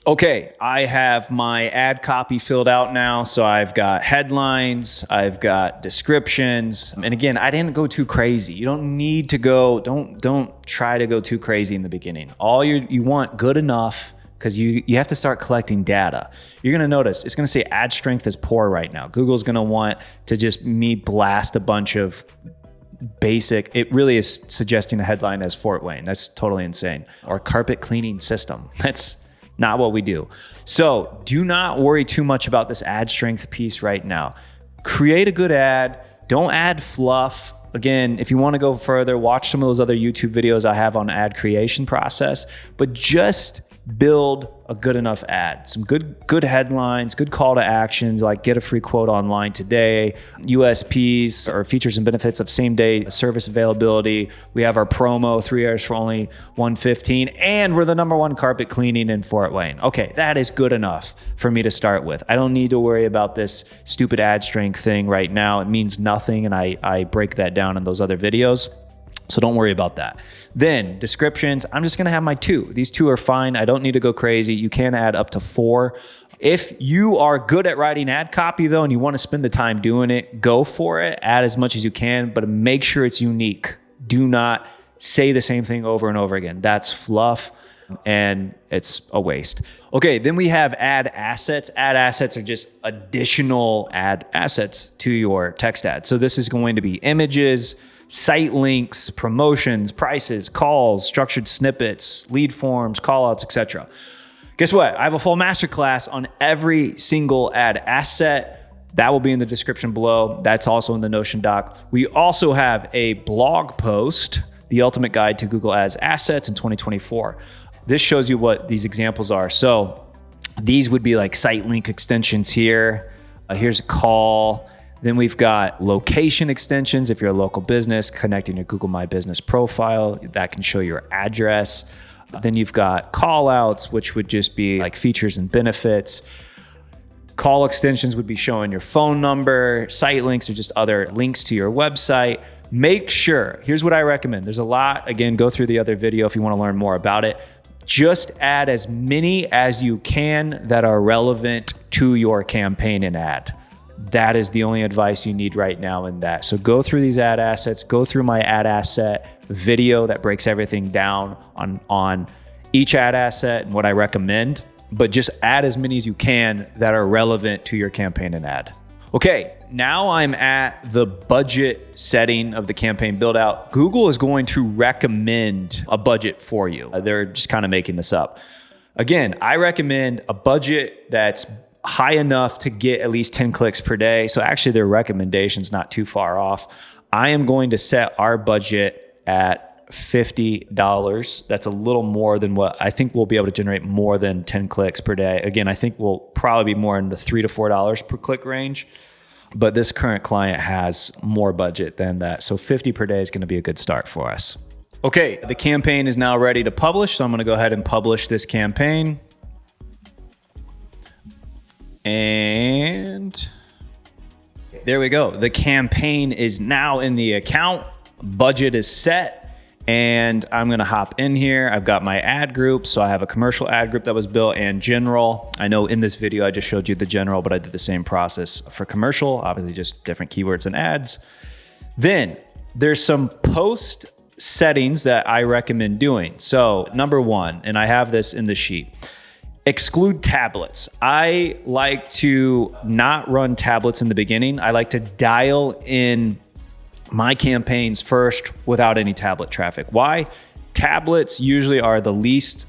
Okay, I have my ad copy filled out now. So I've got headlines, I've got descriptions. And again, I didn't go too crazy. You don't need to go, don't try to go too crazy in the beginning. All you want good enough, because you have to start collecting data. You're gonna notice, it's gonna say ad strength is poor right now. Google's gonna want to just blast a bunch of basic, it really is suggesting a headline as Fort Wayne. That's totally insane. Or carpet cleaning system. That's not what we do. So do not worry too much about this ad strength piece right now. Create a good ad. Don't add fluff. Again, if you want to go further, watch some of those other YouTube videos I have on ad creation process, but just build a good enough ad. Some good headlines, good call to actions, like get a free quote online today, USPs or features and benefits of same day service availability. We have our promo, 3 hours for only $115, and we're the #1 carpet cleaning in Fort Wayne. Okay, that is good enough for me to start with. I don't need to worry about this stupid ad strength thing right now. It means nothing, and I break that down in those other videos. So don't worry about that. Then descriptions, I'm just gonna have my 2. These 2 are fine. I don't need to go crazy. You can add up to 4. If you are good at writing ad copy though, and you wanna spend the time doing it, go for it. Add as much as you can, but make sure it's unique. Do not say the same thing over and over again. That's fluff and it's a waste. Okay, then we have ad assets. Ad assets are just additional ad assets to your text ad. So this is going to be images, site links, promotions, prices, calls, structured snippets, lead forms, callouts, etc. Guess what? I have a full masterclass on every single ad asset. That will be in the description below. That's also in the Notion doc. We also have a blog post, The Ultimate Guide to Google Ads Assets in 2024. This shows you what these examples are. So these would be like site link extensions here. Here's a call. Then we've got location extensions. If you're a local business, connecting your Google My Business profile, that can show your address. Then you've got call outs, which would just be like features and benefits. Call extensions would be showing your phone number. Site links are just other links to your website. Make sure, here's what I recommend. There's a lot, again, go through the other video if you want to learn more about it. Just add as many as you can that are relevant to your campaign and ad. That is the only advice you need right now in that. So go through these ad assets, go through my ad asset video that breaks everything down on each ad asset and what I recommend, but just add as many as you can that are relevant to your campaign and ad. Okay, now I'm at the budget setting of the campaign build out. Google is going to recommend a budget for you. They're just kind of making this up. Again, I recommend a budget that's high enough to get at least 10 clicks per day. So actually their recommendation's not too far off. I am going to set our budget at $50. That's a little more than what I think we'll be able to generate, more than 10 clicks per day. Again, I think we'll probably be more in the $3 to $4 per click range, but this current client has more budget than that. So 50 per day is going to be a good start for us. Okay, the campaign is now ready to publish. So I'm going to go ahead and publish this campaign. And there we go. The campaign is now in the account. Budget is set. And I'm going to hop in here. I've got my ad group. So I have a commercial ad group that was built and general. I know in this video, I just showed you the general, but I did the same process for commercial, obviously just different keywords and ads. Then there's some post settings that I recommend doing. So number one, and I have this in the sheet, exclude tablets. I like to not run tablets in the beginning. I like to dial in my campaigns first without any tablet traffic. Why? Tablets usually are the least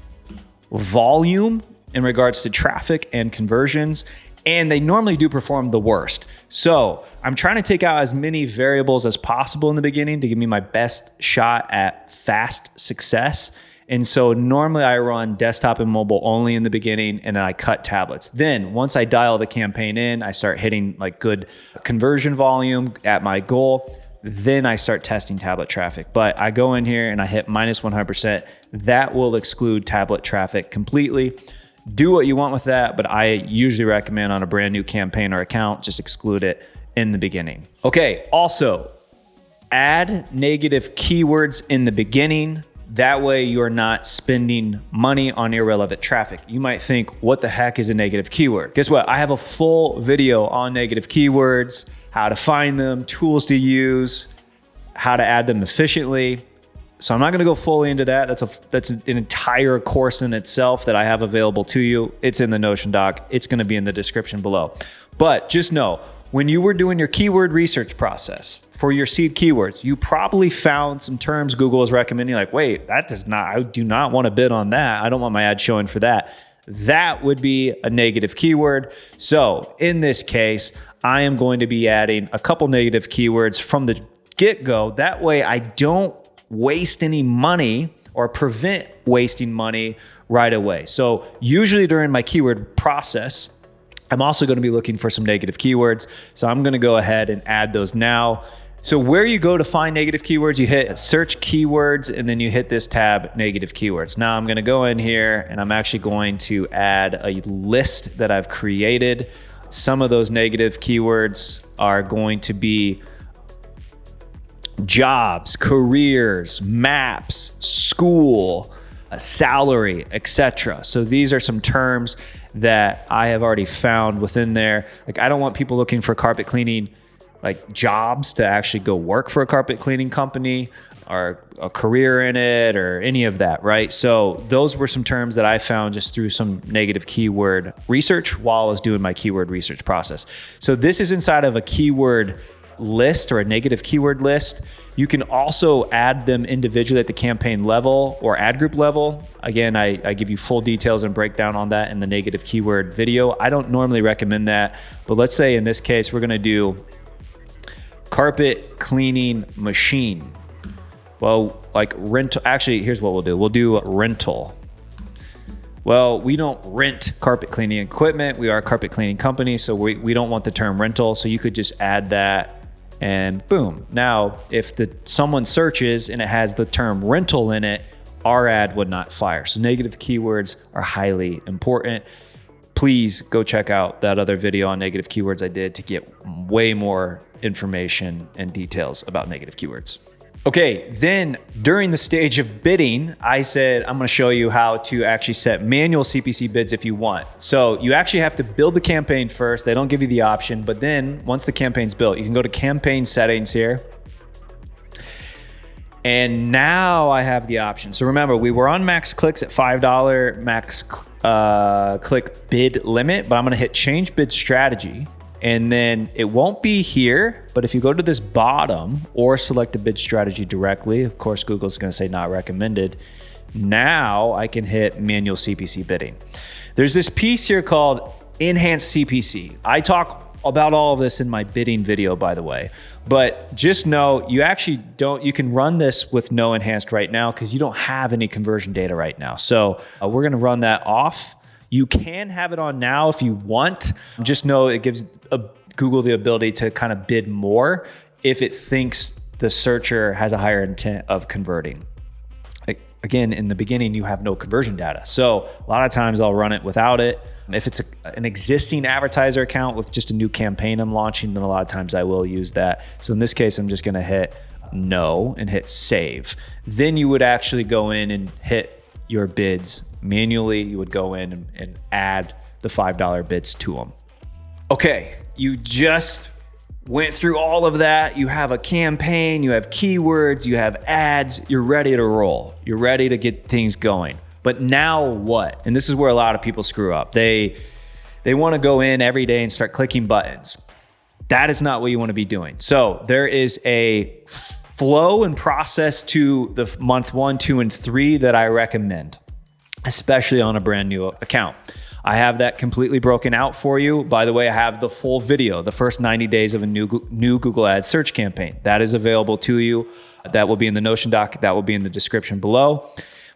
volume in regards to traffic and conversions, and they normally do perform the worst. So I'm trying to take out as many variables as possible in the beginning to give me my best shot at fast success. And so normally I run desktop and mobile only in the beginning, and then I cut tablets. Then once I dial the campaign in, I start hitting like good conversion volume at my goal. Then I start testing tablet traffic. But I go in here and I hit minus 100%. That will exclude tablet traffic completely. Do what you want with that, but I usually recommend on a brand new campaign or account, just exclude it in the beginning. Okay, also add negative keywords in the beginning. That way you're not spending money on irrelevant traffic. You might think, what the heck is a negative keyword? Guess what? I have a full video on negative keywords, how to find them, tools to use, how to add them efficiently. So I'm not gonna go fully into that. That's an entire course in itself that I have available to you. It's in the Notion doc. It's gonna be in the description below. But just know, when you were doing your keyword research process for your seed keywords, you probably found some terms Google is recommending, like, wait, I do not want to bid on that. I don't want my ad showing for that. That would be a negative keyword. So in this case, I am going to be adding a couple negative keywords from the get-go. That way I don't waste any money or prevent wasting money right away. So usually during my keyword process, I'm also going to be looking for some negative keywords. So I'm going to go ahead and add those now. So where you go to find negative keywords, you hit search keywords, and then you hit this tab, negative keywords. Now I'm going to go in here and I'm actually going to add a list that I've created. Some of those negative keywords are going to be jobs, careers, maps, school, salary, etc. So these are some terms that I have already found within there. Like, I don't want people looking for carpet cleaning like jobs to actually go work for a carpet cleaning company or a career in it or any of that, right? So those were some terms that I found just through some negative keyword research while I was doing my keyword research process. So this is inside of a keyword list or a negative keyword list. You can also add them individually at the campaign level or ad group level. Again, I give you full details and breakdown on that in the negative keyword video. I don't normally recommend that, but let's say in this case, we're gonna do carpet cleaning machine. Well, like rental, actually, here's what we'll do. We'll do rental. Well, we don't rent carpet cleaning equipment. We are a carpet cleaning company, so we don't want the term rental. So you could just add that and boom. Now, if someone searches and it has the term rental in it, our ad would not fire. So negative keywords are highly important. Please go check out that other video on negative keywords I did to get way more information and details about negative keywords. Okay, then during the stage of bidding, I said, I'm gonna show you how to actually set manual CPC bids if you want. So you actually have to build the campaign first. They don't give you the option, but then once the campaign's built, you can go to campaign settings here. And now I have the option. So remember, we were on max clicks at $5 max click bid limit, but I'm gonna hit change bid strategy. And then it won't be here, but if you go to this bottom or select a bid strategy directly, of course, Google's gonna say not recommended, Now I can hit manual CPC bidding. There's this piece here called enhanced CPC. I talk about all of this in my bidding video, by the way, but just know you can run this with no enhanced right now because you don't have any conversion data right now. So we're gonna run that off. You can have it on now if you want. Just know it gives Google the ability to kind of bid more if it thinks the searcher has a higher intent of converting. Again, in the beginning, you have no conversion data. So a lot of times I'll run it without it. If it's an existing advertiser account with just a new campaign I'm launching, then a lot of times I will use that. So in this case, I'm just gonna hit no and hit save. Then you would actually go in and hit your bids manually. You would go in and add the $5 bids to them. Okay, you just went through all of that. You have a campaign, you have keywords, you have ads, you're ready to roll. You're ready to get things going. But now what? And this is where a lot of people screw up. They want to go in every day and start clicking buttons. That is not what you want to be doing. So there is a flow and process to the month 1, 2, and 3 that I recommend, especially on a brand new account. I have that completely broken out for you. By the way, I have the full video, the first 90 days of a new Google Ads search campaign. That is available to you. That will be in the Notion doc. That will be in the description below.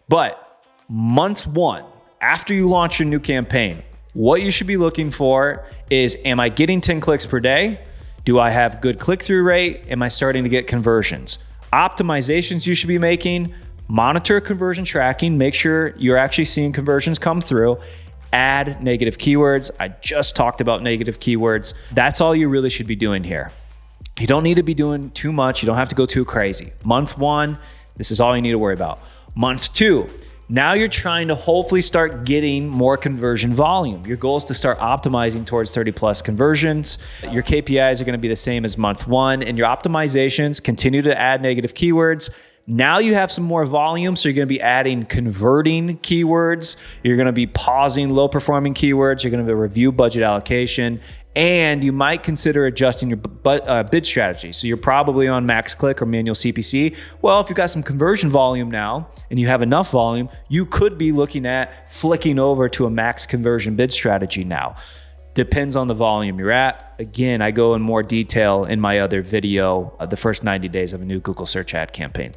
But month 1, after you launch your new campaign, what you should be looking for is, am I getting 10 clicks per day? Do I have good click-through rate? Am I starting to get conversions? Optimizations you should be making, monitor conversion tracking, make sure you're actually seeing conversions come through. Add negative keywords. I just talked about negative keywords. That's all you really should be doing here. You don't need to be doing too much. You don't have to go too crazy. Month 1, this is all you need to worry about. Month 2, now you're trying to hopefully start getting more conversion volume. Your goal is to start optimizing towards 30 plus conversions. Your KPIs are going to be the same as month 1, and your optimizations continue to add negative keywords. Now you have some more volume, so you're going to be adding converting keywords. You're going to be pausing low performing keywords. You're going to review budget allocation, and you might consider adjusting your bid strategy. So you're probably on max click or manual CPC. Well, if you've got some conversion volume now and you have enough volume, you could be looking at flicking over to a max conversion bid strategy now. Depends on the volume you're at. Again, I go in more detail in my other video, the first 90 days of a new Google search ad campaign.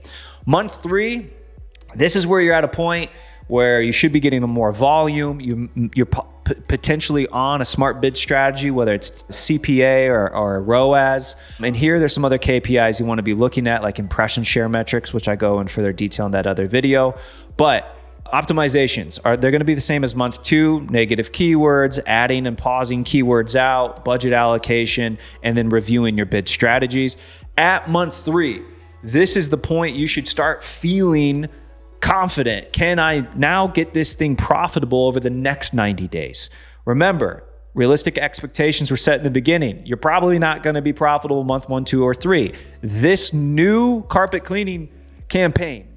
Month 3, this is where you're at a point where you should be getting more volume. You're potentially on a smart bid strategy, whether it's CPA or ROAS. And here there's some other KPIs you want to be looking at, like impression share metrics, which I go in further detail in that other video. But optimizations they're going to be the same as month 2, negative keywords, adding and pausing keywords out, budget allocation, and then reviewing your bid strategies. At month 3, this is the point you should start feeling confident. Can I now get this thing profitable over the next 90 days? Remember, realistic expectations were set in the beginning. You're probably not going to be profitable month 1, 2, or 3. This new carpet cleaning campaign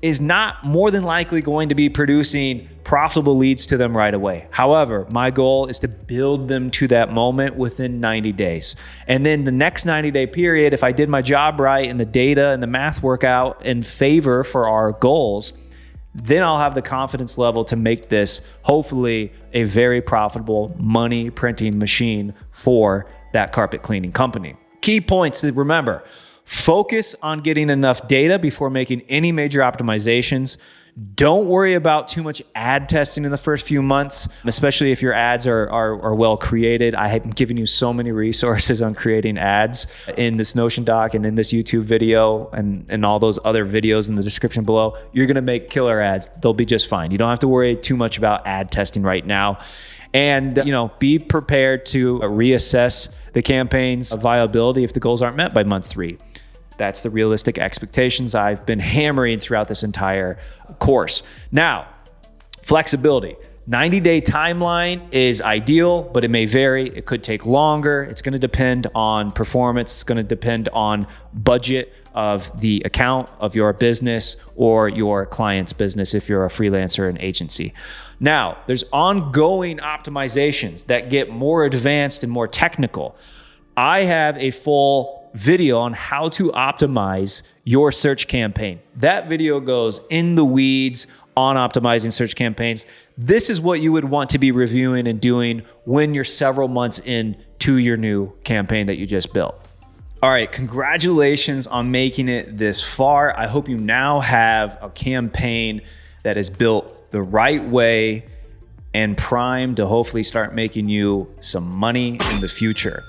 is not more than likely going to be producing profitable leads to them right away. However, my goal is to build them to that moment within 90 days. And then the next 90-day period, if I did my job right and the data and the math work out in favor for our goals, then I'll have the confidence level to make this hopefully a very profitable money printing machine for that carpet cleaning company. Key points to remember: focus on getting enough data before making any major optimizations. Don't worry about too much ad testing in the first few months, especially if your ads are well created. I have given you so many resources on creating ads in this Notion doc and in this YouTube video and all those other videos in the description below. You're gonna make killer ads. They'll be just fine. You don't have to worry too much about ad testing right now. And be prepared to reassess the campaign's viability if the goals aren't met by month 3. That's the realistic expectations I've been hammering throughout this entire course. Now, flexibility. 90-day timeline is ideal, but it may vary. It could take longer. It's going to depend on performance. It's going to depend on budget of the account of your business or your client's business if you're a freelancer and agency. Now, there's ongoing optimizations that get more advanced and more technical. I have a full video on how to optimize your search campaign. That video goes in the weeds on optimizing search campaigns. This is what you would want to be reviewing and doing when you're several months into your new campaign that you just built. All right, congratulations on making it this far. I hope you now have a campaign that is built the right way and primed to hopefully start making you some money in the future.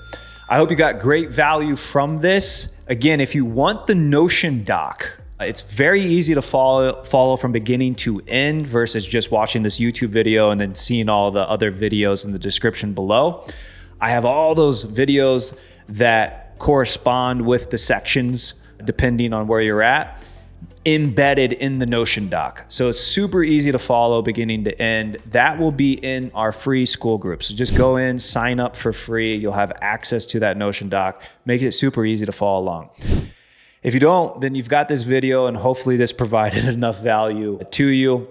I hope you got great value from this. Again, if you want the Notion doc, it's very easy to follow from beginning to end versus just watching this YouTube video and then seeing all the other videos in the description below. I have all those videos that correspond with the sections, depending on where you're at, embedded in the Notion doc. So it's super easy to follow beginning to end. That will be in our free school group. So just go in, sign up for free. You'll have access to that Notion doc. Makes it super easy to follow along. If you don't, then you've got this video and hopefully this provided enough value to you.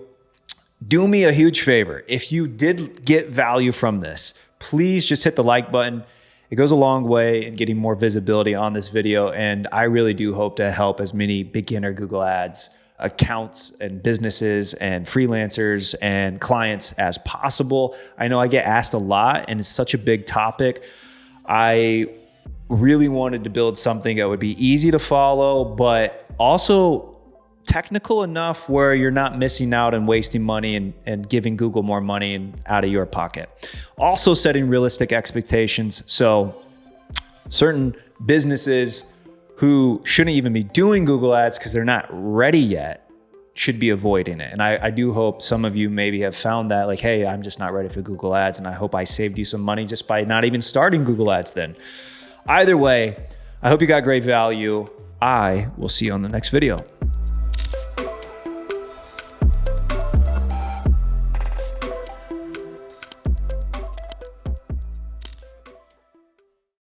Do me a huge favor. If you did get value from this, please just hit the like button. It goes a long way in getting more visibility on this video. And I really do hope to help as many beginner Google Ads accounts and businesses and freelancers and clients as possible. I know I get asked a lot and it's such a big topic. I really wanted to build something that would be easy to follow, but also technical enough where you're not missing out and wasting money and giving Google more money and out of your pocket. Also setting realistic expectations. So certain businesses who shouldn't even be doing Google Ads because they're not ready yet should be avoiding it. And I do hope some of you maybe have found that like, hey, I'm just not ready for Google Ads. And I hope I saved you some money just by not even starting Google Ads then. Either way, I hope you got great value. I will see you on the next video.